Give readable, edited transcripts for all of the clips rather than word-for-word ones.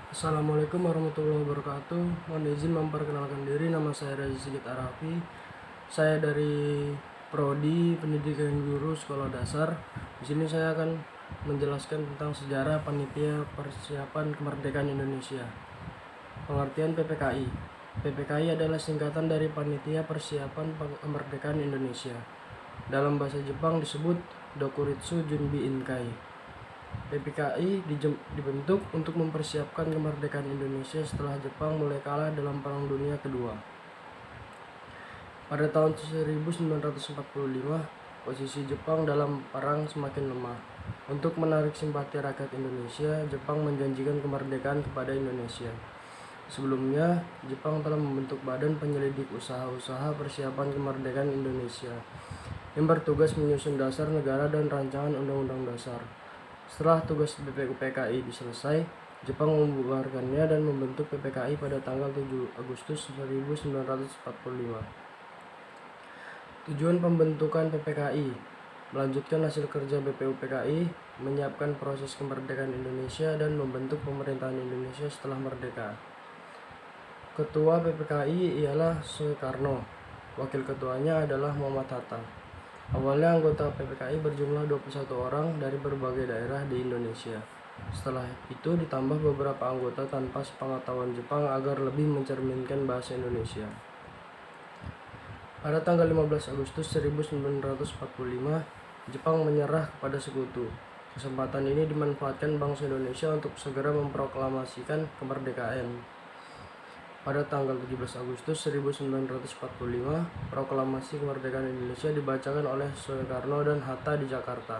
Assalamualaikum warahmatullahi wabarakatuh. Mohon izin memperkenalkan diri, nama saya Reza Sigit Arafi. Saya dari Prodi Pendidikan Guru Sekolah Dasar. Di sini saya akan menjelaskan tentang sejarah Panitia Persiapan Kemerdekaan Indonesia. Pengertian PPKI. PPKI adalah singkatan dari Panitia Persiapan Kemerdekaan Indonesia. Dalam bahasa Jepang disebut Dokuritsu Junbi Inkai. PPKI dibentuk untuk mempersiapkan kemerdekaan Indonesia setelah Jepang mulai kalah dalam Perang Dunia Kedua. Pada tahun 1945, posisi Jepang dalam perang semakin lemah. Untuk menarik simpati rakyat Indonesia, Jepang menjanjikan kemerdekaan kepada Indonesia. Sebelumnya, Jepang telah membentuk Badan Penyelidik Usaha-usaha Persiapan Kemerdekaan Indonesia yang bertugas menyusun dasar negara dan rancangan undang-undang dasar. Setelah tugas PPKI selesai, Jepang membubarkannya dan membentuk PPKI pada tanggal 7 Agustus 1945. Tujuan pembentukan PPKI: melanjutkan hasil kerja BPUPKI, menyiapkan proses kemerdekaan Indonesia, dan membentuk pemerintahan Indonesia setelah merdeka. Ketua PPKI ialah Soekarno, wakil ketuanya adalah Muhammad Hatta. Awalnya anggota PPKI berjumlah 21 orang dari berbagai daerah di Indonesia. Setelah itu ditambah beberapa anggota tanpa sepengetahuan Jepang agar lebih mencerminkan bahasa Indonesia. Pada tanggal 15 Agustus 1945, Jepang menyerah kepada sekutu. Kesempatan ini dimanfaatkan bangsa Indonesia untuk segera memproklamasikan kemerdekaan. Pada tanggal 17 Agustus 1945, proklamasi kemerdekaan Indonesia dibacakan oleh Soekarno dan Hatta di Jakarta.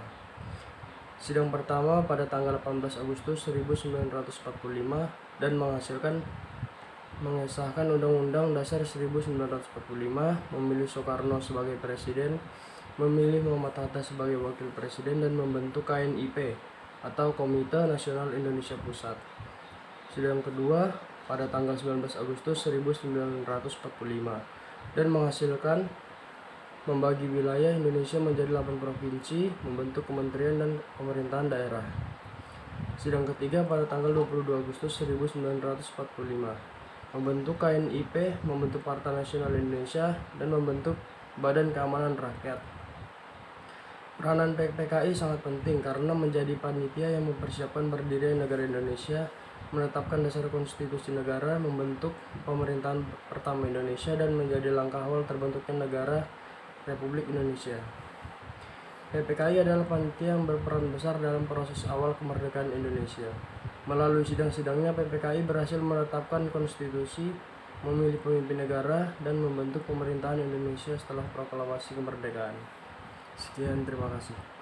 Sidang pertama pada tanggal 18 Agustus 1945 dan mengesahkan Undang-Undang Dasar 1945, memilih Soekarno sebagai presiden, memilih Muhammad Hatta sebagai wakil presiden, dan membentuk KNIP atau Komite Nasional Indonesia Pusat. Sidang kedua pada tanggal 19 Agustus 1945 dan menghasilkan membagi wilayah Indonesia menjadi 8 provinsi, membentuk kementerian dan pemerintahan daerah. Sidang ketiga pada tanggal 22 Agustus 1945 membentuk KNIP, membentuk Partai Nasional Indonesia, dan membentuk Badan Keamanan Rakyat. Peranan PPKI sangat penting karena menjadi panitia yang mempersiapkan berdirinya negara Indonesia, menetapkan dasar konstitusi negara, membentuk pemerintahan pertama Indonesia, dan menjadi langkah awal terbentuknya negara Republik Indonesia. PPKI adalah panitia yang berperan besar dalam proses awal kemerdekaan Indonesia. Melalui sidang-sidangnya, PPKI berhasil menetapkan konstitusi, memilih pemimpin negara, dan membentuk pemerintahan Indonesia setelah proklamasi kemerdekaan. Sekian, terima kasih.